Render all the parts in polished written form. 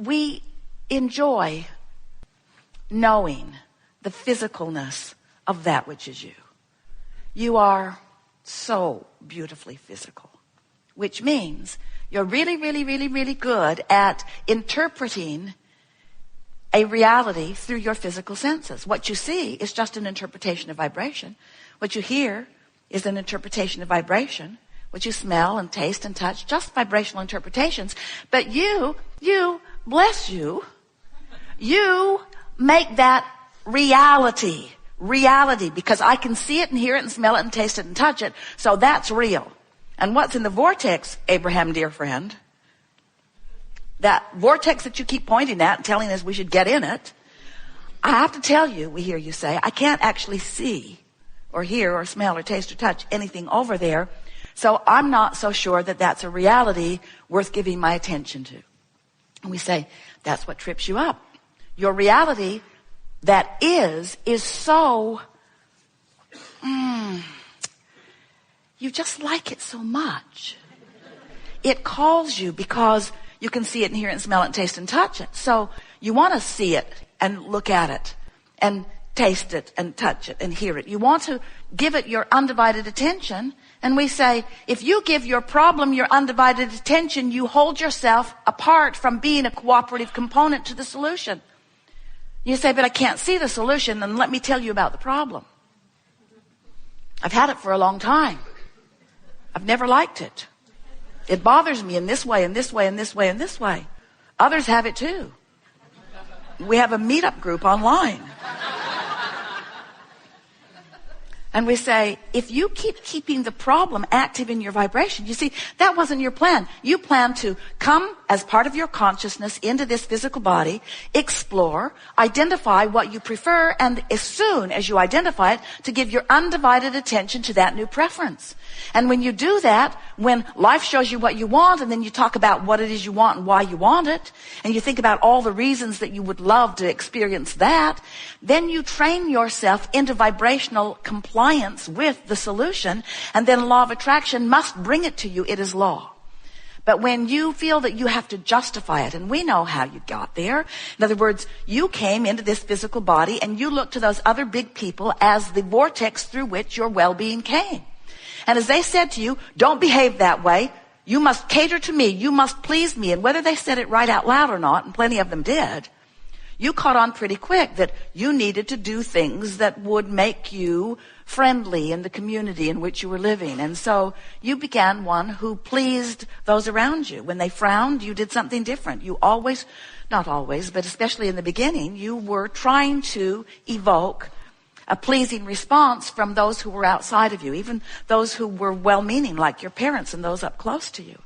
we enjoy knowing the physicalness of that which is you. You are so beautifully physical, which means you're really, really, really, really good at interpreting a reality through your physical senses. What you see is just an interpretation of vibration. What you hear is an interpretation of vibration. What you smell and taste and touch, just vibrational interpretations. But you, bless you, you make that reality, because I can see it and hear it and smell it and taste it and touch it, so that's real. And what's in the vortex, Abraham, dear friend, that vortex that you keep pointing at and telling us we should get in it, I have to tell you, we hear you say, I can't actually see or hear or smell or taste or touch anything over there, so I'm not so sure that that's a reality worth giving my attention to. And we say, that's what trips you up. Your reality that is so, you just like it so much. It calls you because you can see it and hear it and smell it and taste and touch it. So you want to see it and look at it and taste it and touch it and hear it. You want to give it your undivided attention. And we say, if you give your problem your undivided attention, you hold yourself apart from being a cooperative component to the solution. You say, but I can't see the solution, and let me tell you about the problem. I've had it for a long time. I've never liked it. It bothers me in this way, and this way, and this way, and this way. Others have it too. We have a meetup group online. And we say, if you keep keeping the problem active in your vibration, you see, that wasn't your plan. You planned to come as part of your consciousness into this physical body, explore, identify what you prefer, and as soon as you identify it, to give your undivided attention to that new preference. And when you do that, when life shows you what you want, and then you talk about what it is you want and why you want it, and you think about all the reasons that you would love to experience that, then you train yourself into vibrational compliance with the solution, and then law of attraction must bring it to you. It is law. But when you feel that you have to justify it, and we know how you got there. In other words, you came into this physical body and you looked to those other big people as the vortex through which your well-being came. And as they said to you, don't behave that way. You must cater to me. You must please me. And whether they said it right out loud or not, and plenty of them did, you caught on pretty quick that you needed to do things that would make you friendly in the community in which you were living. And so you began one who pleased those around you. When they frowned, you did something different. You always, not always, but especially in the beginning, you were trying to evoke a pleasing response from those who were outside of you, even those who were well-meaning, like your parents and those up close to you.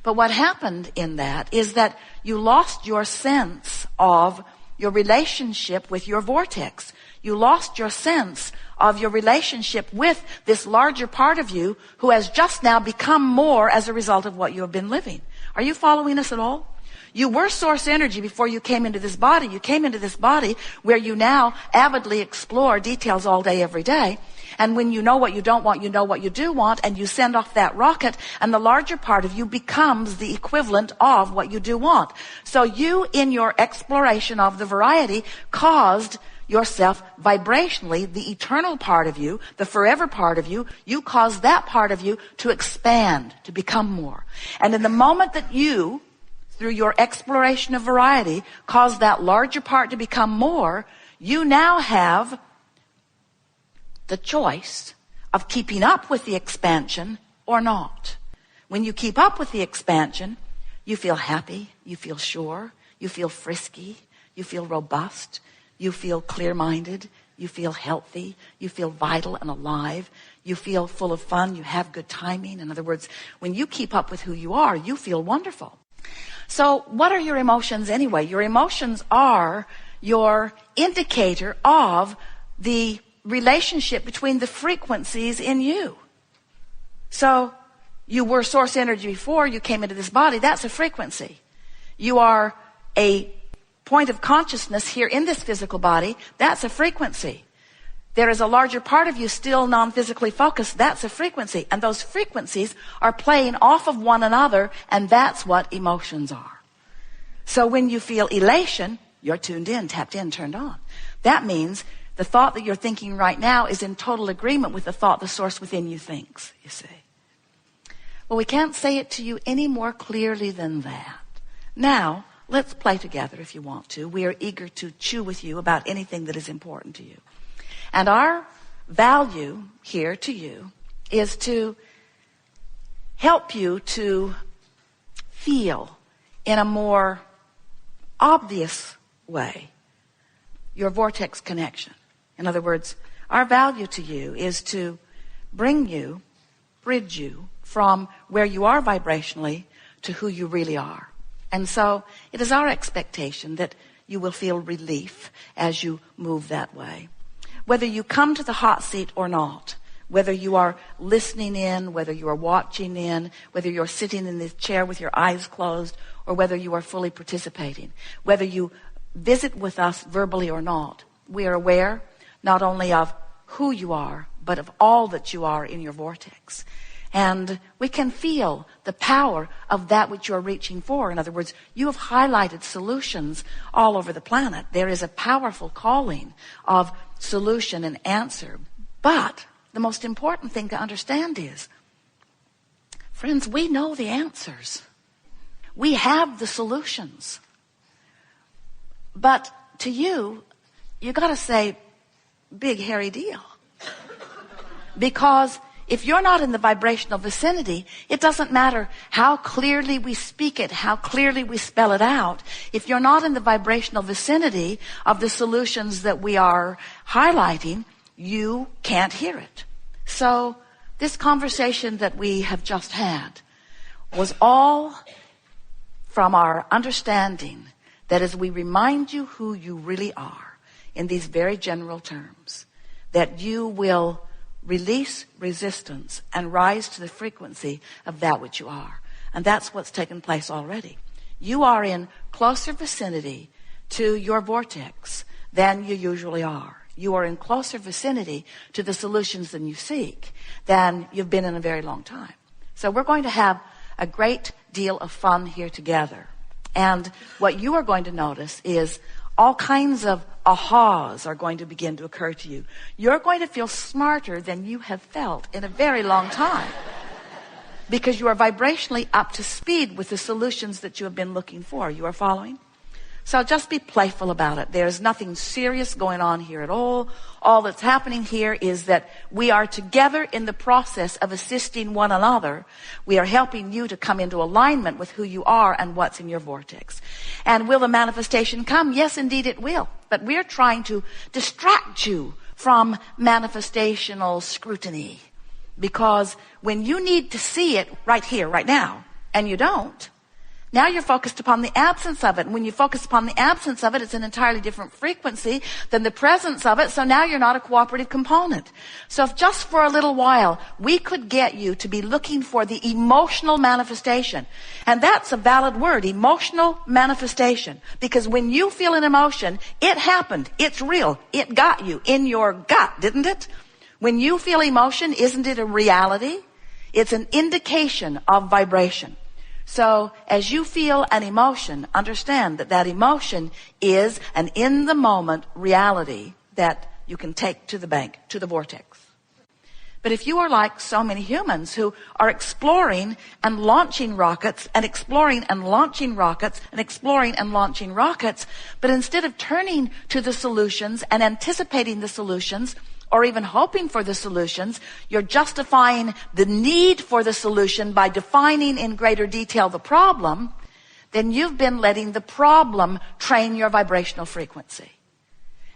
But what happened in that is that you lost your sense of your relationship with your vortex. You lost your sense of your relationship with this larger part of you who has just now become more as a result of what you have been living. Are you following us at all? You were source energy before you came into this body. You came into this body where you now avidly explore details all day, every day. And when you know what you don't want, you know what you do want, and you send off that rocket, and the larger part of you becomes the equivalent of what you do want. So you, in your exploration of the variety, caused yourself vibrationally, the eternal part of you, the forever part of you, you caused that part of you to expand, to become more. And in the moment that you, through your exploration of variety, caused that larger part to become more, you now have the choice of keeping up with the expansion or not. When you keep up with the expansion, you feel happy, you feel sure, you feel frisky, you feel robust, you feel clear-minded, you feel healthy, you feel vital and alive, you feel full of fun, you have good timing. In other words, when you keep up with who you are, you feel wonderful. So what are your emotions anyway? Your emotions are your indicator of the relationship between the frequencies in you. So you were source energy before you came into this body. That's a frequency. You are a point of consciousness here in this physical body. That's a frequency. There is a larger part of you still non-physically focused. That's a frequency. And those frequencies are playing off of one another, and that's what emotions are. So when you feel elation, you're tuned in, tapped in, turned on. That means the thought that you're thinking right now is in total agreement with the thought the source within you thinks, you see. Well, we can't say it to you any more clearly than that. Now, let's play together if you want to. We are eager to chew with you about anything that is important to you. And our value here to you is to help you to feel in a more obvious way your vortex connection. In other words, our value to you is to bridge you from where you are vibrationally to who you really are. And so it is our expectation that you will feel relief as you move that way. Whether you come to the hot seat or not, whether you are listening in, whether you are watching in, whether you're sitting in this chair with your eyes closed, or whether you are fully participating, whether you visit with us verbally or not, we are aware not only of who you are, but of all that you are in your vortex. And we can feel the power of that which you're reaching for. In other words, you have highlighted solutions all over the planet. There is a powerful calling of solution and answer. But the most important thing to understand is, friends, we know the answers. We have the solutions. But to you, you got to say, big hairy deal. Because if you're not in the vibrational vicinity, it doesn't matter how clearly we speak it, how clearly we spell it out. If you're not in the vibrational vicinity of the solutions that we are highlighting, you can't hear it. So this conversation that we have just had was all from our understanding that as we remind you who you really are in these very general terms, that you will release resistance and rise to the frequency of that which you are. And that's what's taken place already. You are in closer vicinity to your vortex than you usually are. You are in closer vicinity to the solutions than you seek than you've been in a very long time. So we're going to have a great deal of fun here together. And what you are going to notice is all kinds of ahas are going to begin to occur to you. You're going to feel smarter than you have felt in a very long time because you are vibrationally up to speed with the solutions that you have been looking for. You are following? So just be playful about it. There's nothing serious going on here at all. All that's happening here is that we are together in the process of assisting one another. We are helping you to come into alignment with who you are and what's in your vortex. And will the manifestation come? Yes, indeed it will. But we're trying to distract you from manifestational scrutiny. Because when you need to see it right here, right now, and you don't, now you're focused upon the absence of it. And when you focus upon the absence of it, it's an entirely different frequency than the presence of it. So now you're not a cooperative component. So if just for a little while, we could get you to be looking for the emotional manifestation. And that's a valid word, emotional manifestation. Because when you feel an emotion, it happened. It's real. It got you in your gut, didn't it? When you feel emotion, isn't it a reality? It's an indication of vibration. So as you feel an emotion, understand that that emotion is an in-the-moment reality that you can take to the bank, to the vortex. But if you are like so many humans who are exploring and launching rockets and exploring and launching rockets and exploring and launching rockets, but instead of turning to the solutions and anticipating the solutions, or even hoping for the solutions, you're justifying the need for the solution by defining in greater detail the problem, then you've been letting the problem train your vibrational frequency.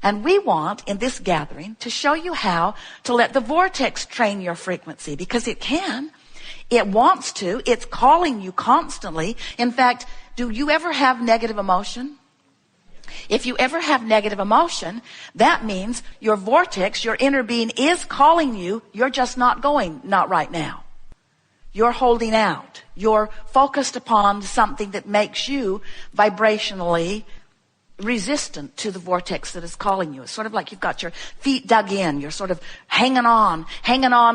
And we want, in this gathering, to show you how to let the vortex train your frequency, because it can. It wants to. It's calling you constantly. In fact, do you ever have negative emotion? If you ever have negative emotion, that means your vortex, your inner being is calling you. You're just not going, not right now. You're holding out. You're focused upon something that makes you vibrationally resistant to the vortex that is calling you. It's sort of like you've got your feet dug in. You're sort of hanging on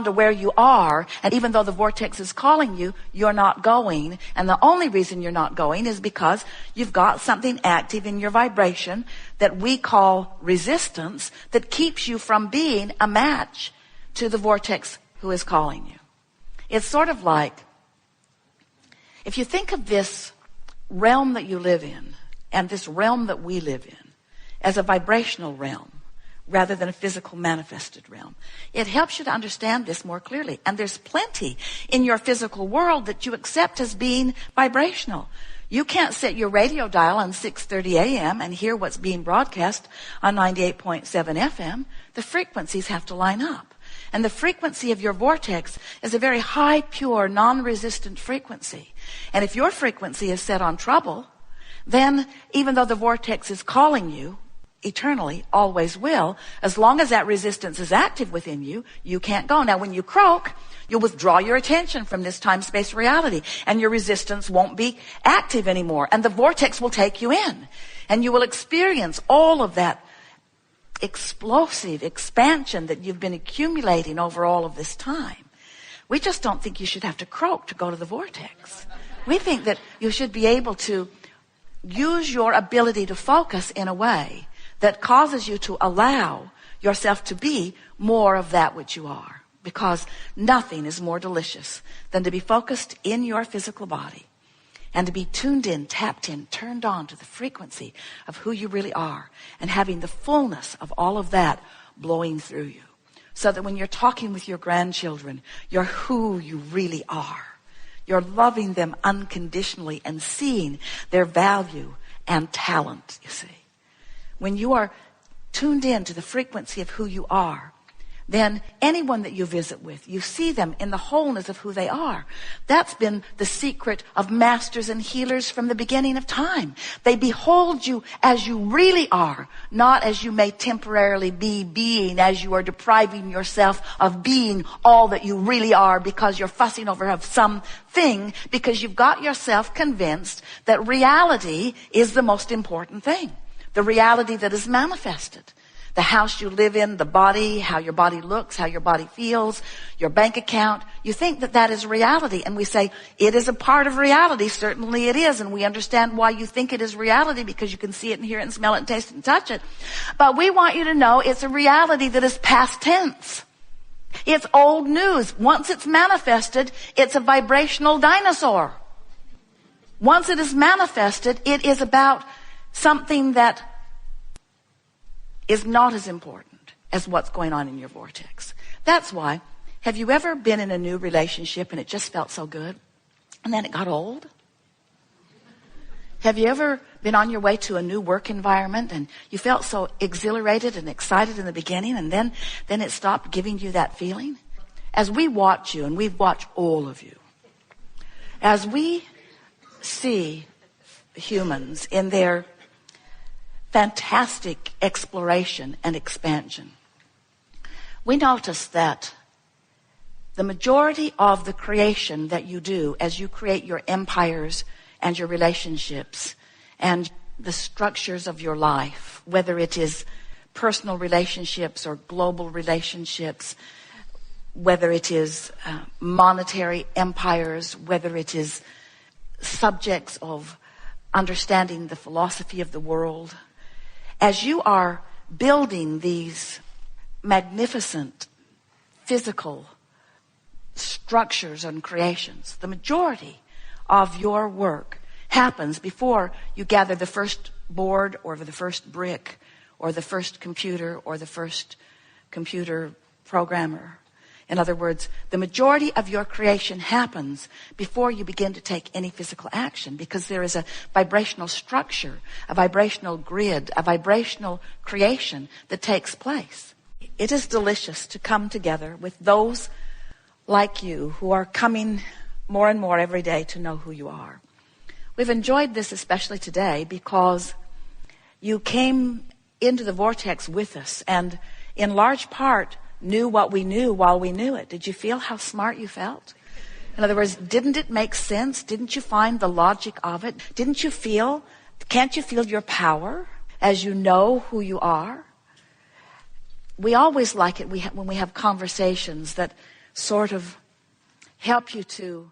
to where you are. And even though the vortex is calling you, you're not going. And the only reason you're not going is because you've got something active in your vibration that we call resistance that keeps you from being a match to the vortex who is calling you. It's sort of like, if you think of this realm that you live in, and this realm that we live in as a vibrational realm rather than a physical manifested realm, it helps you to understand this more clearly. And there's plenty in your physical world that you accept as being vibrational. You can't set your radio dial on 6:30 a.m. and hear what's being broadcast on 98.7 FM. The frequencies have to line up. And the frequency of your vortex is a very high, pure, non-resistant frequency. And if your frequency is set on trouble, then even though the vortex is calling you eternally, always will, as long as that resistance is active within you, you can't go. Now, when you croak, you'll withdraw your attention from this time-space reality, and your resistance won't be active anymore, and the vortex will take you in, and you will experience all of that explosive expansion that you've been accumulating over all of this time. We just don't think you should have to croak to go to the vortex. We think that you should be able to use your ability to focus in a way that causes you to allow yourself to be more of that which you are. Because nothing is more delicious than to be focused in your physical body and to be tuned in, tapped in, turned on to the frequency of who you really are, and having the fullness of all of that blowing through you. So that when you're talking with your grandchildren, you're who you really are. You're loving them unconditionally and seeing their value and talent, you see. When you are tuned in to the frequency of who you are, then anyone that you visit with, you see them in the wholeness of who they are. That's been the secret of masters and healers from the beginning of time. They behold you as you really are, not as you may temporarily be being, as you are depriving yourself of being all that you really are because you're fussing over something, because you've got yourself convinced that reality is the most important thing. The reality that is manifested. The house you live in, the body, how your body looks, how your body feels, your bank account. You think that that is reality. And we say, it is a part of reality. Certainly it is. And we understand why you think it is reality, because you can see it and hear it and smell it and taste it and touch it. But we want you to know it's a reality that is past tense. It's old news. Once it's manifested, it's a vibrational dinosaur. Once it is manifested, it is about something that is not as important as what's going on in your vortex. That's why, have you ever been in a new relationship and it just felt so good, and then it got old? Have you ever been on your way to a new work environment and you felt so exhilarated and excited in the beginning, and then it stopped giving you that feeling? As we watch you, and we've watched all of you, as we see humans in their fantastic exploration and expansion, we notice that the majority of the creation that you do as you create your empires and your relationships and the structures of your life, whether it is personal relationships or global relationships, whether it is monetary empires, whether it is subjects of understanding the philosophy of the world, as you are building these magnificent physical structures and creations, the majority of your work happens before you gather the first board or the first brick or the first computer or the first computer programmer. In other words, the majority of your creation happens before you begin to take any physical action, because there is a vibrational structure, a vibrational grid, a vibrational creation that takes place. It is delicious to come together with those like you who are coming more and more every day to know who you are. We've enjoyed this especially today because you came into the vortex with us, and in large part knew what we knew while we knew it. Did you feel how smart you felt? In other words, didn't it make sense? Didn't you find the logic of it? Can't you feel your power? as you know who you are. We always like it when we have conversations that sort of help you to